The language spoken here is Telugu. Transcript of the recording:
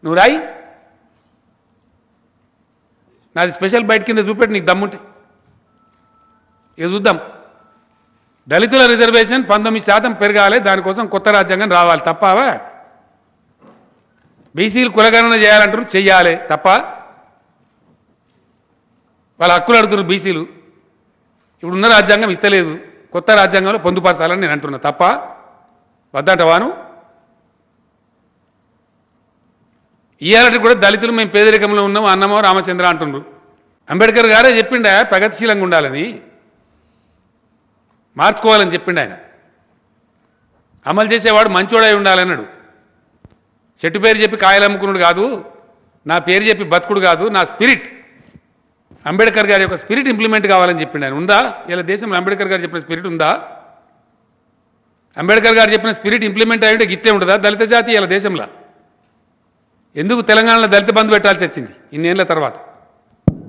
నువ్వు రాయి, నాది స్పెషల్ బయట కింద చూపెట్టి నీకు దమ్ముంటే ఇక చూద్దాం. దళితుల రిజర్వేషన్ 19% పెరగాలి, దానికోసం కొత్త రాజ్యాంగం రావాలి తప్పవా? బీసీలు కులగణన చేయాలంటారు, చెయ్యాలి తప్ప వాళ్ళ హక్కులు అడుగుతున్నారు బీసీలు. ఇప్పుడున్న రాజ్యాంగం ఇస్తలేదు, కొత్త రాజ్యాంగంలో పొందుపరచాలని నేను అంటున్నా తప్ప వద్దంటవాను. ఇయ్యాలంటే కూడా దళితులు మేము పేదరికంలో ఉన్నాం అన్నమో రామచంద్ర అంటున్నారు. అంబేద్కర్ గారే చెప్పిండా ప్రగతిశీలంగా ఉండాలని, మార్చుకోవాలని చెప్పిండు ఆయన. అమలు చేసేవాడు మంచోడై ఉండాలన్నాడు. చెట్టు పేరు చెప్పి కాయలు అమ్ముకున్నాడు కాదు, నా పేరు చెప్పి బతుకుడు కాదు, నా స్పిరిట్, అంబేద్కర్ గారి యొక్క స్పిరిట్ ఇంప్లిమెంట్ కావాలని చెప్పిండు ఆయన. ఉందా ఇలా దేశంలో అంబేద్కర్ గారు చెప్పిన స్పిరిట్ ఉందా? అంబేద్కర్ గారు చెప్పిన స్పిరిట్ ఇంప్లిమెంట్ అయ్యింటే గిట్టే ఉంటుందా దళిత జాతి ఇలా దేశంలో? ఎందుకు తెలంగాణలో దళిత బంధు పెట్టాల్సి వచ్చింది ఇన్నేళ్ల తర్వాత?